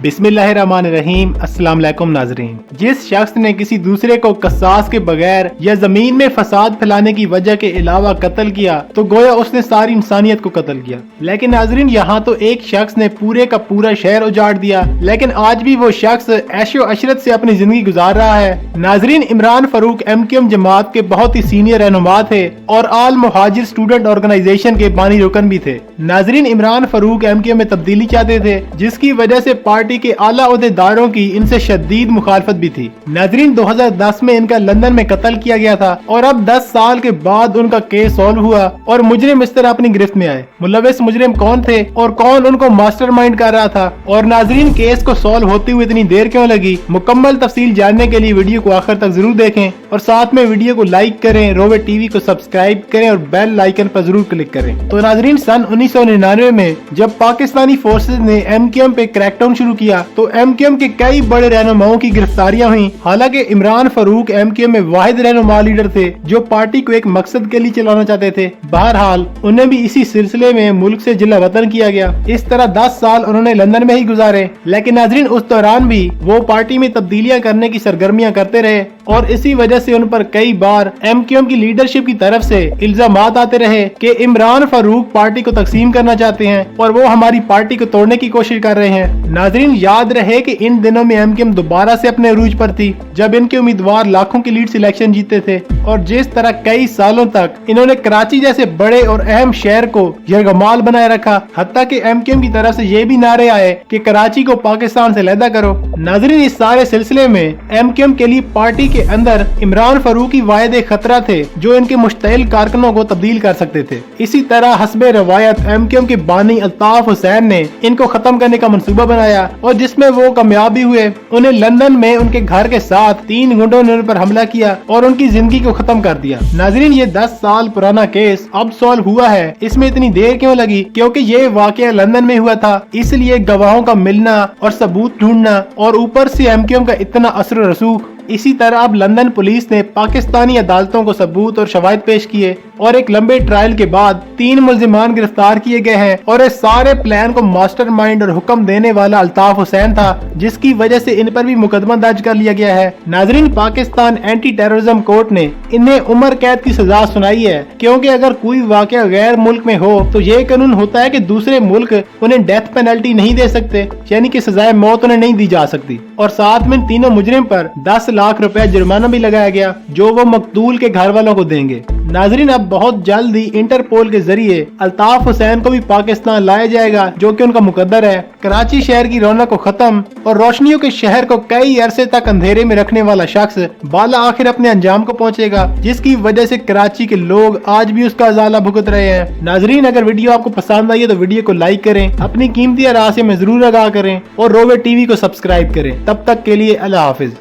बिस्मिल्लाहिर्रहमानिर्रहीम। अस्सलाम वालेकुम नाज़रीन। जिस शख्स ने किसी दूसरे को कसास के बगैर या जमीन में फसाद फैलाने की वजह के अलावा कत्ल किया तो गोया उसने सारी इंसानियत को कत्ल किया। लेकिन नाज़रीन, यहाँ तो एक शख्स ने पूरे का पूरा शहर उजाड़ दिया, लेकिन आज भी वो शख्स ऐशो अशरत से अपनी जिंदगी गुजार रहा है। नाज़रीन, इमरान फारूक MQM जमात के बहुत ही सीनियर रहनुमा थे और आल मुहाजिर स्टूडेंट ऑर्गेनाइजेशन के बानी रुकन भी थे। नाज़रीन, इमरान फारूक MQM में तब्दीली चाहते थे, जिसकी वजह से पार्टी के आला ओहदेदारों की इनसे शदीद मुखालफत भी थी। नाज़रीन, 2010 में इनका लंदन में कत्ल किया गया था और अब 10 साल के बाद उनका केस सॉल्व हुआ और मुजरिम इस तरह अपनी गिरफ्त में आए। मुलविस मुजरिम कौन थे और कौन उनको मास्टरमाइंड कर रहा था, और नाज़रीन केस को सॉल्व होते हुए इतनी देर क्यों लगी, मुकम्मल तफसील जानने के लिए वीडियो को आखिर तक जरूर देखें और साथ में वीडियो को लाइक करें, रोवे टीवी को सब्सक्राइब करें और बेल आइकन पर जरूर क्लिक करें। तो नाज़रीन, सन 1999 में जब पाकिस्तानी फोर्सेज ने MQM पे क्रैकडाउन शुरू किया तो MQM के कई बड़े रहनुमाओं की गिरफ्तारियां हुई। हालांकि इमरान फारूक MQM में वाहिद रहनुमा लीडर थे जो पार्टी को एक मकसद के लिए चलाना चाहते थे। बहरहाल उन्हें भी इसी सिलसिले में मुल्क से जिला वतन किया गया। इस तरह 10 साल उन्होंने लंदन में ही गुजारे, लेकिन नाज़रीन उस दौरान भी वो पार्टी में तब्दीलियां करने की सरगर्मियां करते रहे और इसी वजह से उन पर कई बार MQM की लीडरशिप की तरफ से इल्जामात आते रहे कि इमरान फारूक पार्टी को तकसीम करना चाहते हैं और वो हमारी पार्टी को तोड़ने की कोशिश कर रहे हैं। नाज़रीन, याद रहे कि इन दिनों में MQM दोबारा से अपने अरूज पर थी जब इनके उम्मीदवार लाखों की लीड से इलेक्शन जीते थे, और जिस तरह कई सालों तक इन्होंने कराची जैसे बड़े और अहम शहर को यरगमाल बनाए रखा, हत्ता कि MQM की तरफ से ये भी नारे आए कि कराची को पाकिस्तान से अलहदा करो। नाज़रीन, इस सारे सिलसिले में MQM के लिए पार्टी के अंदर इमरान फारूक की वायदे खतरा थे जो इनके मुश्तइल कारकुनों को तब्दील कर सकते थे। इसी तरह हस्बे रवायत MQM के बानी अल्ताफ हुसैन ने इनको खत्म करने का मंसूबा बनाया और जिसमें वो कामयाब भी हुए। उन्हें लंदन में उनके घर के साथ 3 गुंडों ने उन पर हमला किया और उनकी जिंदगी को खत्म कर दिया। नाज़रीन, ये 10 साल पुराना केस अब सॉल्व हुआ है, इसमें इतनी देर क्यों लगी? क्योंकि ये वाकया लंदन में हुआ था, इसलिए गवाहों का मिलना और सबूत ढूंढना और ऊपर से MQM का इतना असर और रसूख। इसी तरह अब लंदन पुलिस ने पाकिस्तानी अदालतों को सबूत और शवाहिद पेश किए और एक लंबे ट्रायल के बाद 3 मुल्जिमान गिरफ्तार किए गए हैं और इस सारे प्लान को मास्टरमाइंड और हुक्म देने वाला अल्ताफ हुसैन था, जिसकी वजह से इन पर भी मुकदमा दर्ज कर लिया गया है। नाज़रीन, पाकिस्तान एंटी टेररिज्म कोर्ट ने इन्हें उम्र कैद की सजा सुनाई है, क्योंकि अगर कोई वाकया गैर मुल्क में हो तो ये कानून होता है कि दूसरे मुल्क उन्हें डेथ पेनल्टी नहीं दे सकते, यानी कि सजाए मौत उन्हें नहीं दी जा सकती। और साथ में तीनों मुजरिम पर 10 लाख रुपए जुर्माना भी लगाया गया जो वो मकतूल के घर वालों को देंगे। नाज़रीन, अब बहुत जल्द ही इंटरपोल के जरिए अल्ताफ हुसैन को भी पाकिस्तान लाया जाएगा, जो कि उनका मुकद्दर है। कराची शहर की रौनक को खत्म और रोशनियों के शहर को कई अरसे तक अंधेरे में रखने वाला शख्स बाला आखिर अपने अंजाम को पहुंचेगा, जिसकी वजह से कराची के लोग आज भी उसका अजाला भुगत रहे हैं। नाज़रीन, अगर वीडियो आपको पसंद आई है तो वीडियो को लाइक करें, अपनी कीमती राय में जरूर आगाह करें और रोवे टीवी को सब्सक्राइब करें। तब तक के लिए अल्लाह हाफिज।